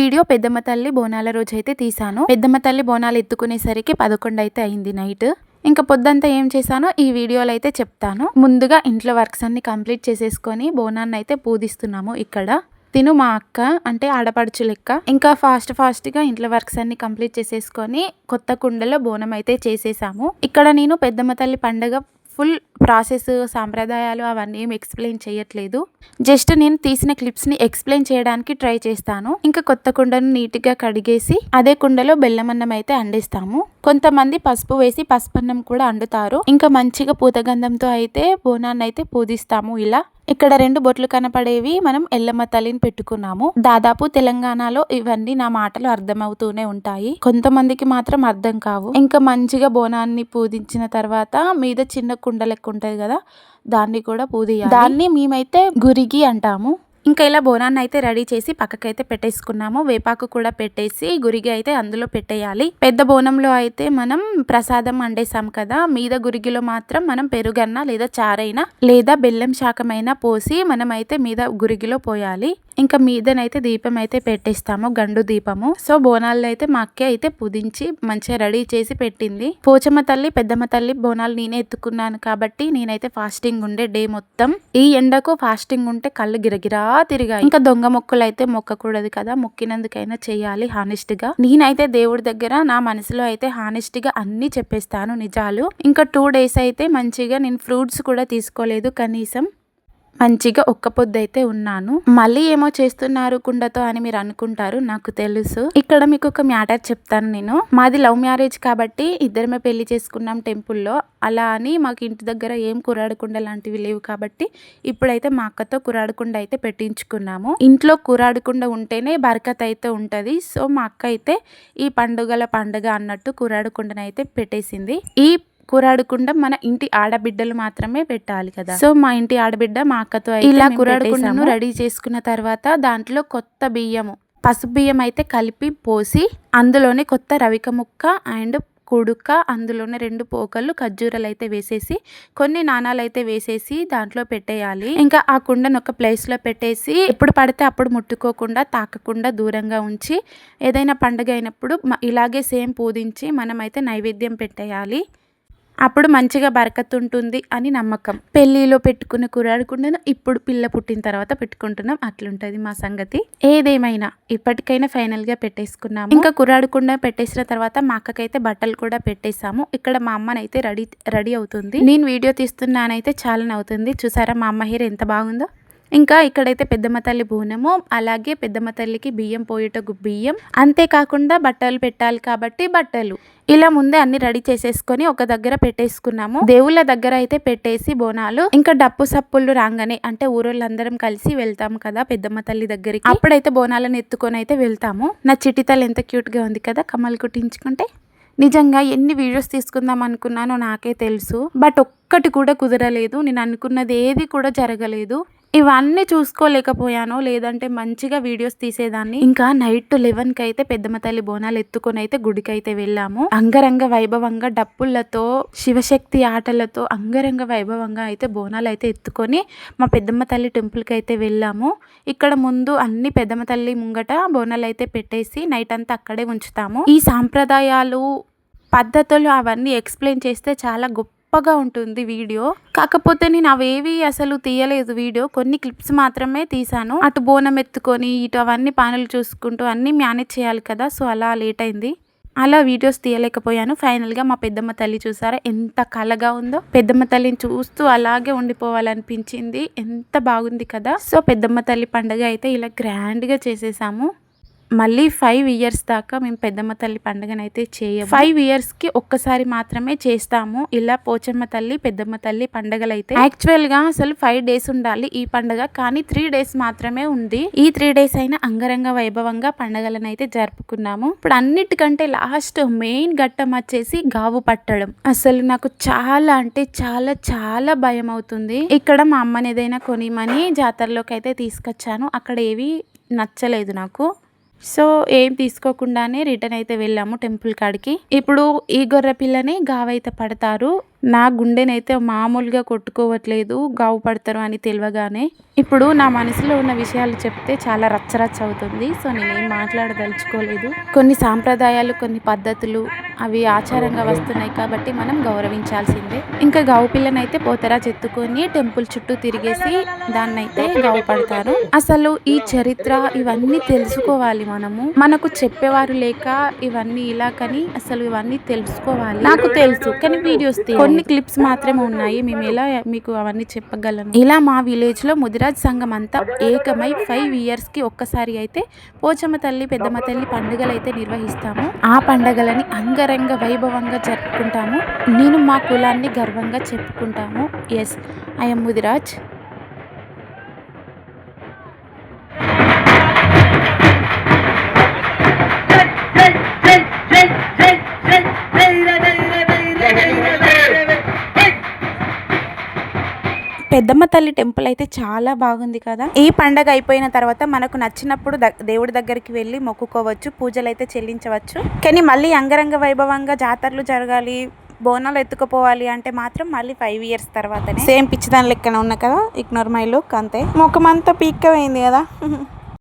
Video పెద్దమ్మ తల్లి బోనాల రోజు అయితే తీసాను. పెద్దమ్మ తల్లి బోనాలు ఎత్తుకునేసరికి 11 అయితే అయింది నైట్. ఇంకా పొద్దంతా ఏం చేశానో ఈ వీడియోలో అయితే చెప్తాను. ముందుగా ఇంట్లో వర్క్స్ అన్ని కంప్లీట్ చేసేసుకొని బోనాన్ని అయితే పూజిస్తున్నాము. ఇక్కడ తిను మా అక్క అంటే ఆడపడుచు లెక్క. ఇంకా ఫాస్ట్గా ఇంట్లో వర్క్స్ అన్ని కంప్లీట్ చేసేసుకొని కొత్త కుండలో బోనం అయితే చేసేసాము. ఇక్కడ నేను పెద్దమ్మ తల్లి పండగ ఫుల్ ప్రాసెస్ సాంప్రదాయాలు అవన్నీ ఏం ఎక్స్ప్లెయిన్ చేయట్లేదు. జస్ట్ నేను తీసిన క్లిప్స్ని ఎక్స్ప్లెయిన్ చేయడానికి ట్రై చేస్తాను. ఇంకా కొత్త కుండను నీట్గా కడిగేసి అదే కుండలో బెల్లమన్నం అయితే అండిస్తాము. కొంతమంది పసుపు వేసి పసుపన్నం కూడా అండుతారు. ఇంకా మంచిగా పూతగంధంతో అయితే బోనాన్ని అయితే పూజిస్తాము. ఇలా ఇక్కడ 2 బొట్లు కనపడేవి మనం ఎల్లమ్మ తల్లిని పెట్టుకున్నాము. దాదాపు తెలంగాణలో ఇవన్నీ నా మాటలు అర్థమవుతూనే ఉంటాయి, కొంతమందికి మాత్రం అర్థం కావు. ఇంకా మంచిగా బోనాన్ని పూజించిన తర్వాత మీద చిన్న కుండ లెక్క ఉంటది కదా, దాన్ని కూడా పూజియాలి. దాన్ని మేమైతే గురిగి అంటాము. ఇంకా ఇలా బోనాన్ని అయితే రెడీ చేసి పక్కకైతే పెట్టేసుకున్నాము. వేపాకు కూడా పెట్టేసి గురిగి అయితే అందులో పెట్టేయాలి. పెద్ద బోనంలో అయితే మనం ప్రసాదం వండేసాం కదా, మీద గురిగిలో మాత్రం మనం పెరుగన్న లేదా చారైనా లేదా బెల్లం శాకమైనా పోసి మనం అయితే మీద గురిగిలో పోయాలి. ఇంకా మీదనైతే దీపం అయితే పెట్టేస్తాము, గండు దీపము. సో బోనాలు అయితే మా అక్క అయితే పుదించి మంచిగా రెడీ చేసి పెట్టింది. పోచమ్మ తల్లి పెద్దమ్మ తల్లి బోనాలు నేనే ఎత్తుకున్నాను కాబట్టి నేనైతే ఫాస్టింగ్ ఉండే డే మొత్తం. ఈ ఎండకు ఫాస్టింగ్ ఉంటే కళ్ళు గిరగిరా తిరిగాయి. ఇంకా దొంగ మొక్కులు అయితే మొక్కకూడదు కదా, మొక్కినందుకైనా చేయాలి హానెస్ట్ గా. నేనైతే దేవుడి దగ్గర నా మనసులో అయితే హానెస్ట్ గా అన్ని చెప్పేస్తాను నిజాలు. ఇంకా 2 days అయితే మంచిగా నేను ఫ్రూట్స్ కూడా తీసుకోలేదు, కనీసం మంచిగా ఒక్క పొద్దు అయితే ఉన్నాను. మళ్ళీ ఏమో చేస్తున్నారు కుండతో అని మీరు అనుకుంటారు, నాకు తెలుసు. ఇక్కడ మీకు ఒక మ్యాటర్ చెప్తాను నేను. మాది లవ్ మ్యారేజ్ కాబట్టి ఇద్దరమే పెళ్లి చేసుకున్నాం టెంపుల్లో. అలా అని మాకు ఇంటి దగ్గర ఏం కురాడుకుండ లాంటివి లేవు కాబట్టి ఇప్పుడైతే మా అక్కతో కురాడుకుండ అయితే పెట్టించుకున్నాము. ఇంట్లో కురాడుకుండ ఉంటేనే బరకత్ అయితే ఉంటది. సో మా అక్క అయితే ఈ పండుగల పండుగ అన్నట్టు కురాడుకుండనైతే పెట్టేసింది. ఈ కూరాడుకుండ మన ఇంటి ఆడబిడ్డలు మాత్రమే పెట్టాలి కదా. సో మా ఇంటి ఆడబిడ్డ మా అక్కతో ఇలా కూరాడుకుండను రెడీ చేసుకున్న తర్వాత దాంట్లో కొత్త బియ్యము పసుపు బియ్యం అయితే కలిపి పోసి అందులోనే కొత్త రవిక ముక్క అండ్ కుడుక, అందులోనే 2 పోకలు ఖర్జూరాలు అయితే వేసేసి కొన్ని నాణాలు అయితే వేసేసి దాంట్లో పెట్టేయాలి. ఇంకా ఆ కుండను ఒక ప్లేస్ లో పెట్టేసి ఎప్పుడు పడితే అప్పుడు ముట్టుకోకుండా తాకకుండా దూరంగా ఉంచి ఏదైనా పండుగ అయినప్పుడు ఇలాగే సేమ్ పూజించి మనం అయితే నైవేద్యం పెట్టేయాలి. అప్పుడు మంచిగా బరకత్ ఉంటుంది అని నమ్మకం. పెళ్లిలో పెట్టుకున్న కురాడుకుండను ఇప్పుడు పిల్ల పుట్టిన తర్వాత పెట్టుకుంటున్నాం, అట్లుంటది మా సంగతి. ఏదేమైనా ఇప్పటికైనా ఫైనల్ గా పెట్టేసుకున్నాము. ఇంకా కురాడుకుండ పెట్టేసిన తర్వాత మా అక్కకైతే బట్టలు కూడా పెట్టేసాము. ఇక్కడ మా అమ్మనైతే రెడీ అవుతుంది. నేను వీడియో తీస్తున్నానైతే చాలా అవుతుంది. చూసారా మా అమ్మ హెయిర్ ఎంత బాగుందో. ఇంకా ఇక్కడైతే పెద్దమ్మ తల్లి బోనము, అలాగే పెద్దమ్మ తల్లికి బియ్యం పోయేటకు బియ్యం, అంతేకాకుండా బట్టలు పెట్టాలి కాబట్టి బట్టలు, ఇలా ముందే అన్ని రెడీ చేసేసుకొని ఒక దగ్గర పెట్టేసుకున్నాము. దేవుళ్ళ దగ్గర అయితే పెట్టేసి బోనాలు ఇంకా డప్పు సప్పుళ్ళు రాగానే అంటే ఊరోళ్ళందరం కలిసి వెళ్తాము కదా పెద్దమ్మ తల్లి దగ్గరికి. అప్పుడైతే బోనాలను ఎత్తుకొని అయితే వెళ్తాము. నా చిట్టి తల్లి ఎంత క్యూట్ గా ఉంది కదా కమ్మలు కుట్టించుకుంటే. నిజంగా ఎన్ని వీడియోస్ తీసుకుందాం అనుకున్నానో నాకే తెలుసు, బట్ ఒక్కటి కూడా కుదరలేదు. నేను అనుకున్నది ఏది కూడా జరగలేదు. ఇవన్నీ చూసుకోలేకపోయాను, లేదంటే మంచిగా వీడియోస్ తీసేదాన్ని. ఇంకా నైట్ 11కి అయితే పెద్దమ్మ తల్లి బోనాలు ఎత్తుకొని అయితే గుడికి అయితే వెళ్ళాము. అంగరంగ వైభవంగా డప్పులతో శివశక్తి ఆటలతో అంగరంగ వైభవంగా అయితే బోనాలు అయితే ఎత్తుకొని మా పెద్దమ్మ తల్లి టెంపుల్కి అయితే వెళ్ళాము. ఇక్కడ ముందు అన్ని పెద్దమ్మ తల్లి ముంగట బోనాలు అయితే పెట్టేసి నైట్ అంతా అక్కడే ఉంచుతాము. ఈ సాంప్రదాయాలు పద్ధతులు అవన్నీ ఎక్స్ప్లెయిన్ చేస్తే చాలా గొప్పగా ఉంటుంది వీడియో. కాకపోతే నేను అవేవి అసలు తీయలేదు వీడియో, కొన్ని క్లిప్స్ మాత్రమే తీసాను. అటు బోనం ఎత్తుకొని ఇటు అవన్నీ పనులు చూసుకుంటూ అన్నీ మేనేజ్ చేయాలి కదా, సో అలా లేట్ అయింది. అలా వీడియోస్ తీయలేకపోయాను. ఫైనల్ గా మా పెద్దమ్మ తల్లి చూసారా ఎంత కళగా ఉందో. పెద్దమ్మ తల్లిని చూస్తూ అలాగే ఉండిపోవాలనిపించింది, ఎంత బాగుంది కదా. సో పెద్దమ్మ తల్లి పండుగ అయితే ఇలా గ్రాండ్ గా చేసేసాము. మళ్ళీ 5 years దాకా మేము పెద్దమ్మ తల్లి పండుగనైతే చేయము. 5 yearsకి ఒక్కసారి మాత్రమే చేస్తాము ఇలా పోచమ్మ తల్లి పెద్దమ్మ తల్లి పండుగలు అయితే. యాక్చువల్ గా అసలు 5 days ఉండాలి ఈ పండుగ, కానీ 3 days మాత్రమే ఉంది. ఈ 3 days అయినా అంగరంగ వైభవంగా పండుగలను అయితే జరుపుకున్నాము. ఇప్పుడు అన్నిటికంటే లాస్ట్ మెయిన్ ఘట్టం వచ్చేసి గావు పట్టడం. అసలు నాకు చాలా అంటే చాలా చాలా భయం అవుతుంది. ఇక్కడ మా అమ్మని ఏదైనా కొనిమని జాతరలోకి అయితే తీసుకొచ్చాను, అక్కడ ఏవి నచ్చలేదు నాకు. సో ఏం తీసుకోకుండానే రిటర్న్ అయితే వెళ్ళాము టెంపుల్ కాడికి. ఇప్పుడు ఈ గొర్రె పిల్లని గావైతే పడతారు. నా గుండెనైతే మామూలుగా కొట్టుకోవట్లేదు గావు పడతారు అని తెలియగానే. ఇప్పుడు నా మనసులో ఉన్న విషయాలు చెప్తే చాలా రచ్చరచ్చ అవుతుంది. సో నేనేం మాట్లాడదలుచుకోలేదు. కొన్ని సాంప్రదాయాలు, కొన్ని పద్ధతులు అవి ఆచారంగా వస్తున్నాయి కాబట్టి మనం గౌరవించాల్సిందే. ఇంకా గావు పిల్లనైతే పోతరాజు ఎత్తుకొని టెంపుల్ చుట్టూ తిరిగేసి దాన్నైతే గావు పడతారు. అసలు ఈ చరిత్ర ఇవన్నీ తెలుసుకోవాలి మనము. మనకు చెప్పేవారు లేక ఇవన్నీ ఇలా కానీ అసలు ఇవన్నీ తెలుసుకోవాలి. నాకు తెలుసు కానీ వీడియోస్ కొన్ని క్లిప్స్ మాత్రమే ఉన్నాయి. మేము ఎలా మీకు అవన్నీ చెప్పగలను. ఇలా మా విలేజ్ లో ముదిరాజ్ సంఘం అంతా ఏకమై 5 years కి ఒక్కసారి అయితే పోచమ్మ తల్లి, పెద్దమ్మ తల్లి పండుగలు అయితే నిర్వహిస్తాము. ఆ పండుగలని అంగరంగ వైభవంగా జరుపుకుంటాము. నేను మా కులాన్ని గర్వంగా చెప్పుకుంటాము. Yes, I am Mudiraj. Peddamma Thalli temple అయితే చాలా బాగుంది కదా. ఈ పండగ అయిపోయిన తర్వాత మనకు నచ్చినప్పుడు దేవుడి దగ్గరికి వెళ్ళి మొక్కుకోవచ్చు, పూజలు అయితే చెల్లించవచ్చు. కానీ మళ్ళీ అంగరంగ వైభవంగా జాతరలు జరగాలి, బోనాలు ఎత్తుకుపోవాలి అంటే మాత్రం మళ్ళీ 5 years తర్వాతనే. సేమ్ పిచ్చిదాని లెక్కన ఉన్నా కదా, ఇగ్నోర్ మై లుక్ అంతే. ముఖం అంతా పీక్క పోయింది కదా.